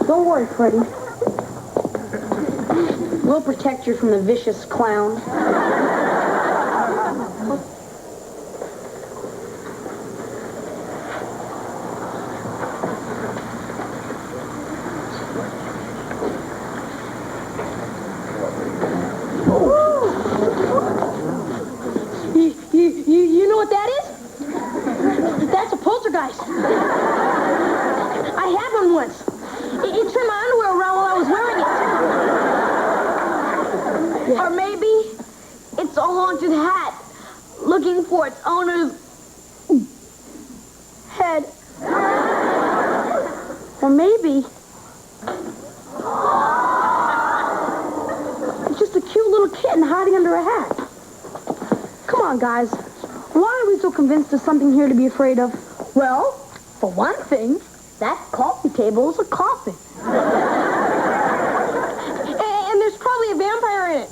Don't worry, Freddy. We'll protect you from the vicious clown. You know what that is? That's a poltergeist. I had one once. It turned my underwear around while I was wearing it. Yeah. Or maybe it's a haunted hat looking for its owner's head. Or maybe it's just a cute little kitten hiding under a hat. Come on, guys. Why are we so convinced there's something here to be afraid of? Well, for one thing, that coffee table is a coffin. And there's probably a vampire in it.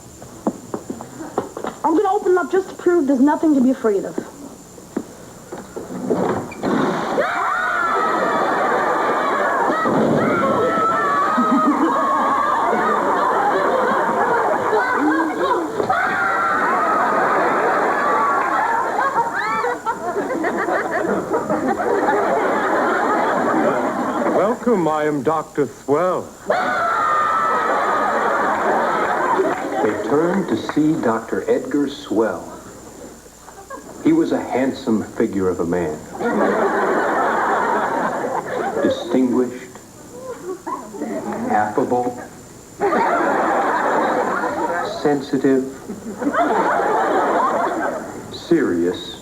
I'm going to open it up just to prove there's nothing to be afraid of. Welcome, I am Dr. Swell. They turned to see Dr. Edgar Swell. He was a handsome figure of a man. Distinguished, affable, sensitive, serious,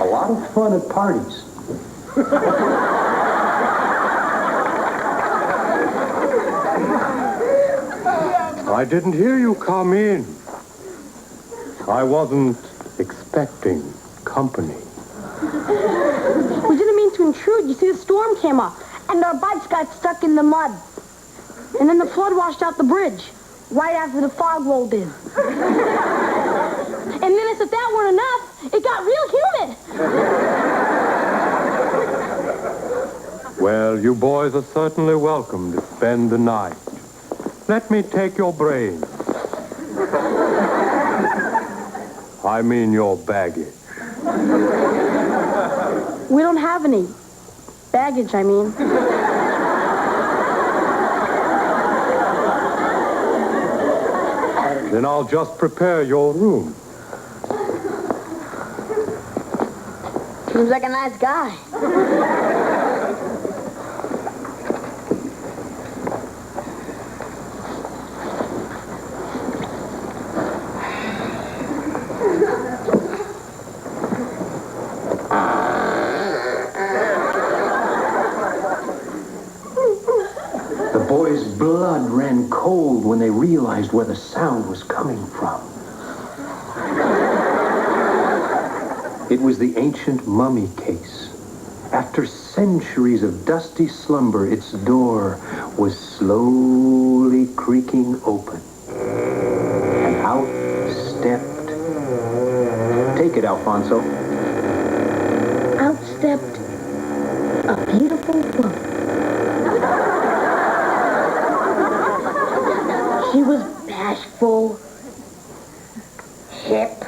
a lot of fun at parties. I didn't hear you come in. I wasn't expecting company. We didn't mean to intrude. You see, the storm came up, and our bikes got stuck in the mud. And then the flood washed out the bridge, right after the fog rolled in. And then as if that weren't enough, it got real humid. Well, you boys are certainly welcome to spend the night. Let me take your brains. I mean your baggage. We don't have any baggage, I mean. Then I'll just prepare your room. Seems like a nice guy. The boys' blood ran cold when they realized where the sound was coming from. It was the ancient mummy case. After centuries of dusty slumber, its door was slowly creaking open. And out stepped... Take it, Alfonso. Out stepped a beautiful woman. She was bashful, hip,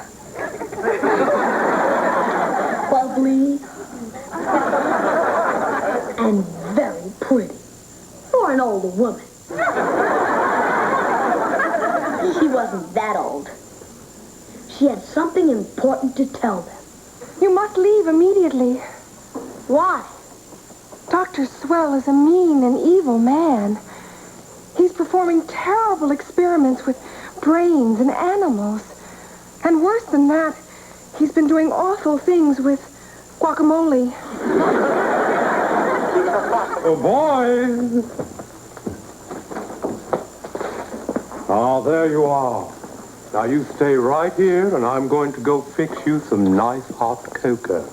bubbly, and very pretty for an older woman. She wasn't that old. She had something important to tell them. You must leave immediately. Why? Dr. Swell is a mean and evil man. He's performing terrible experiments with brains and animals. And worse than that, he's been doing awful things with guacamole. Oh, boys! Ah, there you are. Now you stay right here, and I'm going to go fix you some nice hot cocoa.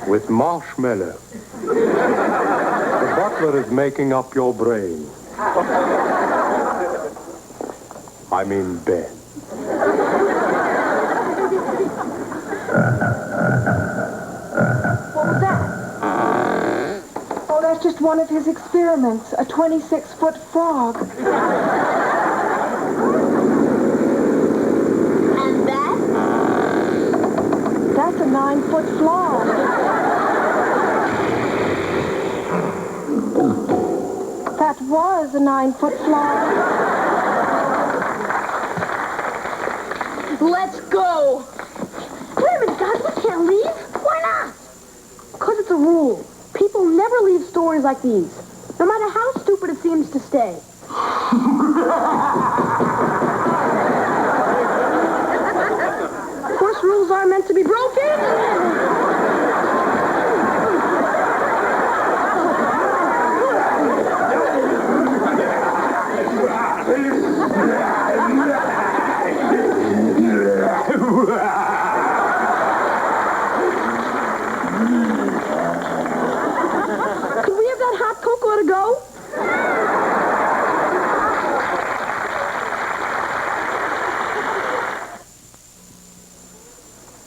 With marshmallow. The butler is making up your brain. I mean bed. What was that? just one of his experiments, a 26-foot frog. And that? That's a 9-foot frog. That was a 9-foot frog. Let's go. Wait a minute, guys. We can't leave. Why not? Because it's a rule. People never leave stories like these, no matter how stupid it seems to stay. Of course, rules aren't meant to be broken. Could we have that hot cocoa to go?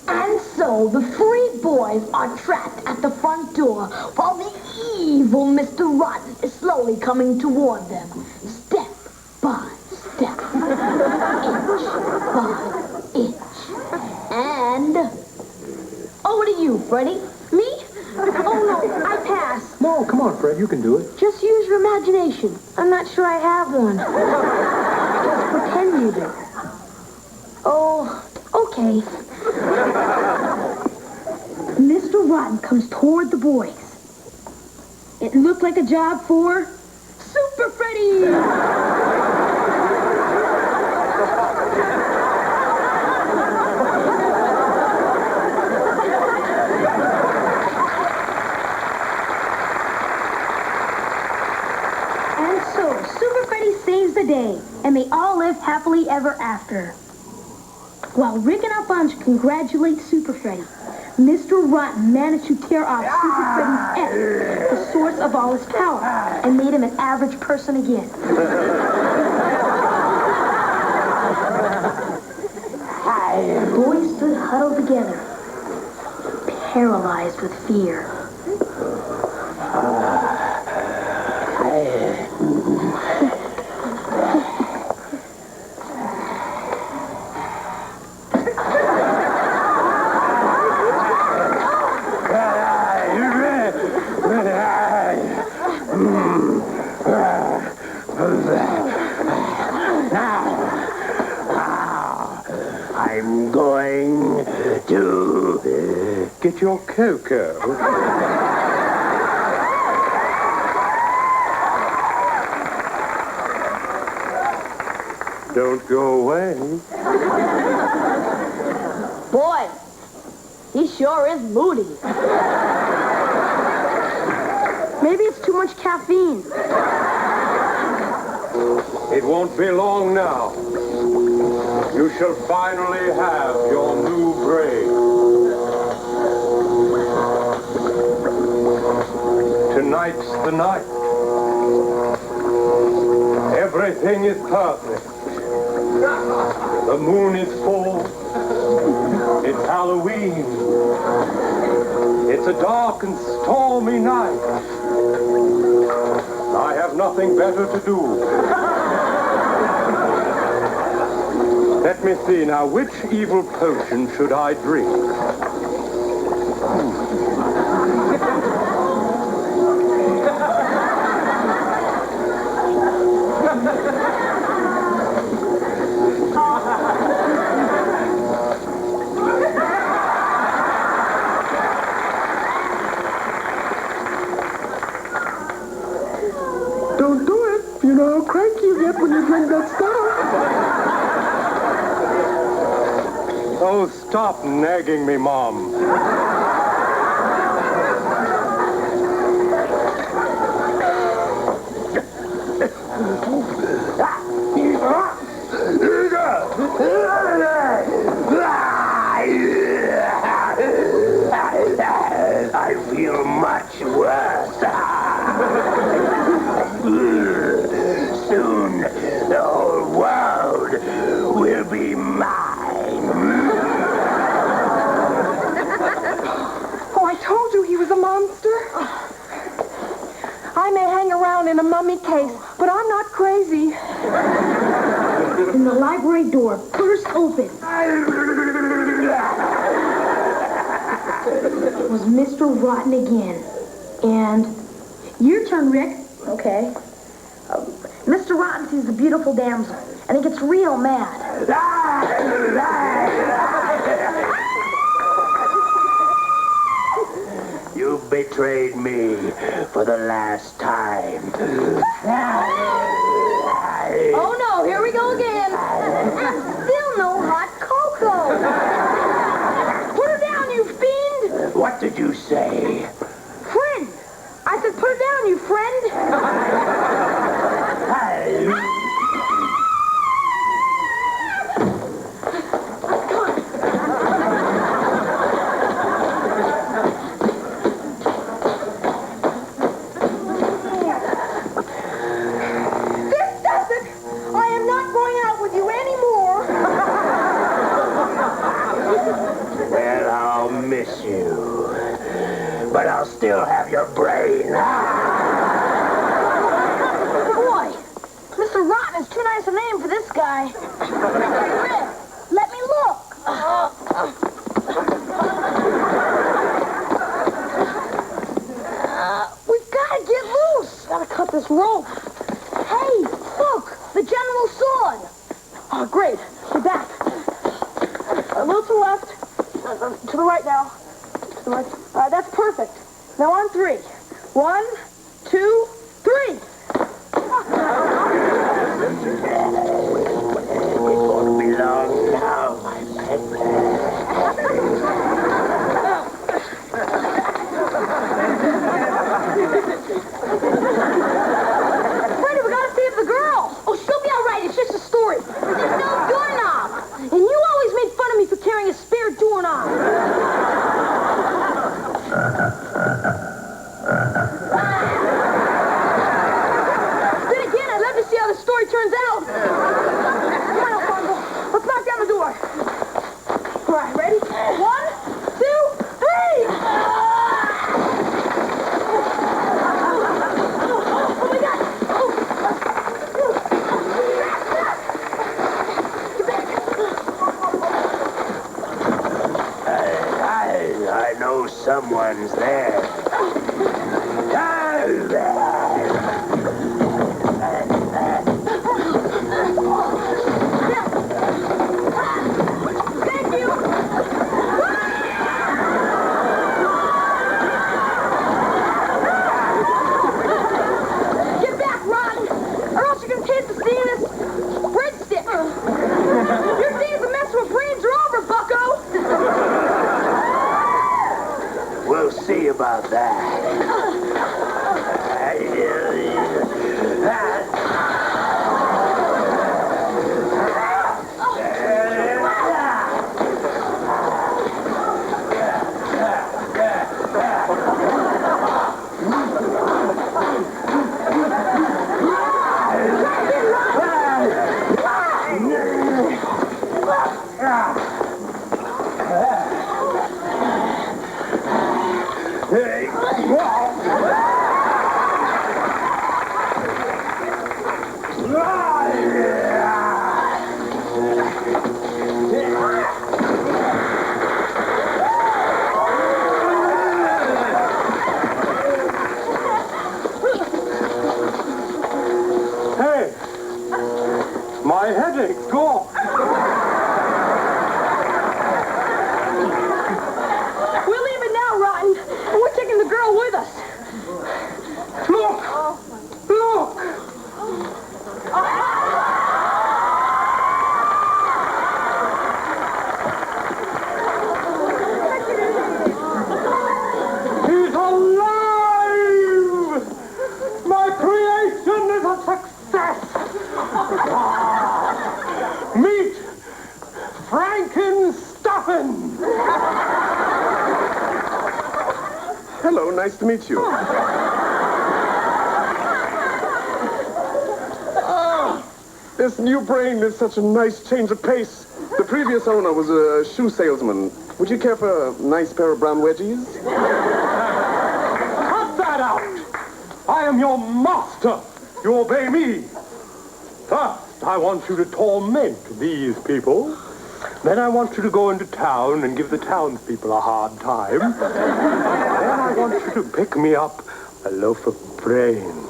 And so the three boys are trapped at the front door while the evil Mr. Rotten is slowly coming toward them, step by step, inch by inch. And over to you, Freddy. Me? Oh, no, I pass. No, come on, Fred. You can do it. Just use your imagination. I'm not sure I have one. Just pretend you do. Oh, okay. Mr. Rotten comes toward the boys. It looked like a job for Super Freddy! And so, Super Freddy saves the day, and they all live happily ever after. While Rick and Alphonse congratulate Super Freddy, Mr. Rotten managed to tear off Super Freddy's head, the source of all his power, and made him an average person again. The boys stood huddled together, paralyzed with fear. I'm going to Get your cocoa. Don't go away. Boy, he sure is moody. Maybe it's too much caffeine. It won't be long now. You shall finally have your new brain. Tonight's the night. Everything is perfect. The moon is full. It's Halloween. It's a dark and stormy night. I have nothing better to do. Let me see now, which evil potion should I drink? Don't do it. You know how cranky you get when you drink that stuff. Oh, stop nagging me, Mom. I feel much worse. Soon, the whole world will be mine. Oh, I told you he was a monster. in a mummy case, but I'm not crazy. And the library door burst open. It was Mr. Rotten again. And your turn, Rick. Okay. Mr. Rotten sees the beautiful damsel, and he gets real mad. You betrayed me for the last time. Oh no, here we go again. And still no hot cocoa. Put her down, you fiend. What did you say? Friend. I said put her down, you friend. Well, I'll miss you. But I'll still have your brain. Boy, Mr. Rotten is too nice a name for this guy. Rick, let me look. We've got to get loose. Got to cut this rope. Hey, look, the general's sword. Oh, great. We're back. A little to the left. To the right now. To the right. That's perfect. Now on 3. 1, 2, 3. It won't be long now, my pet. Freddy, we gotta save the girl. Oh, she'll be all right. It's just a story. There's no doorknob. And you always make fun of me for carrying a spare doorknob. Then again, I'd love to see how the story turns out. Come on, Alfonso. Let's knock down the door. All right, ready? 1, 2, 3. Oh, my God. I know someone's there. Thank you. Get back, Rotten, or else you're gonna taste the steam of this breadstick. Your days of messing with brains are over, bucko. We'll see about that. Hey, my headache's gone. We're leaving now, Rotten, and we're taking the girl with us. Look! Look! He's alive! My creation is a success! Meet Frankenstuffen! Hello, nice to meet you. This new brain is such a nice change of pace. The previous owner was a shoe salesman. Would you care for a nice pair of brown wedgies? Cut that out! I am am your master. You obey me. First, I want you to torment these people. Then I want you to go into town and give the townspeople a hard time. Then I want you to pick me up a loaf of brains.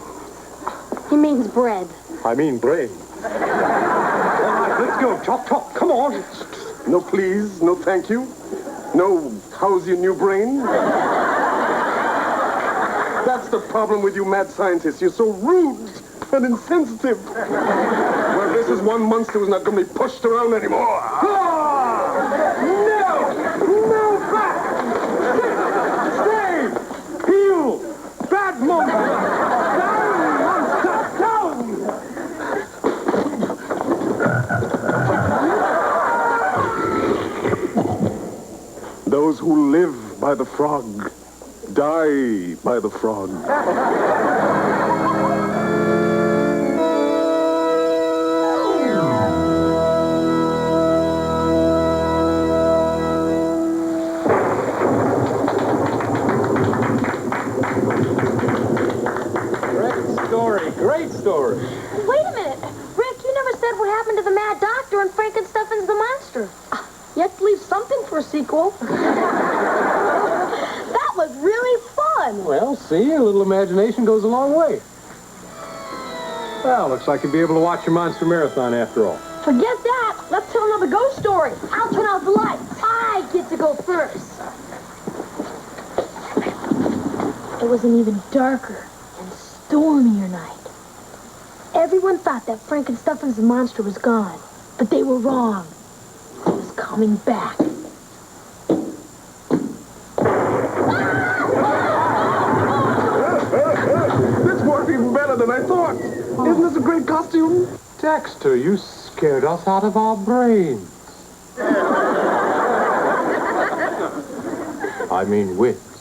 He means bread. I mean brains. All right, let's go. Chop, chop. Come on. No please, no thank you. No, how's your new brain? That's the problem with you mad scientists. You're so rude and insensitive. Well, this is one monster who's not going to be pushed around anymore. No! No, back! Stay! Heal! Bad monster! Down, monster, down! Those who live by the frog die by the frog. Great story. Wait a minute. Rick, you never said what happened to the Mad Doctor and Frankenstuffin's the Monster. You have to leave something for a sequel. That was really fun. Well, see, a little imagination goes a long way. Well, looks like you'll be able to watch your monster marathon after all. Forget that. Let's tell another ghost story. I'll turn out the lights. I get to go first. It was an even darker and stormier night. Everyone thought that Frankenstuffin's the Monster was gone, but they were wrong. He was coming back. This worked even better than I thought. Isn't this a great costume? Dexter, you scared us out of our brains. I mean wits.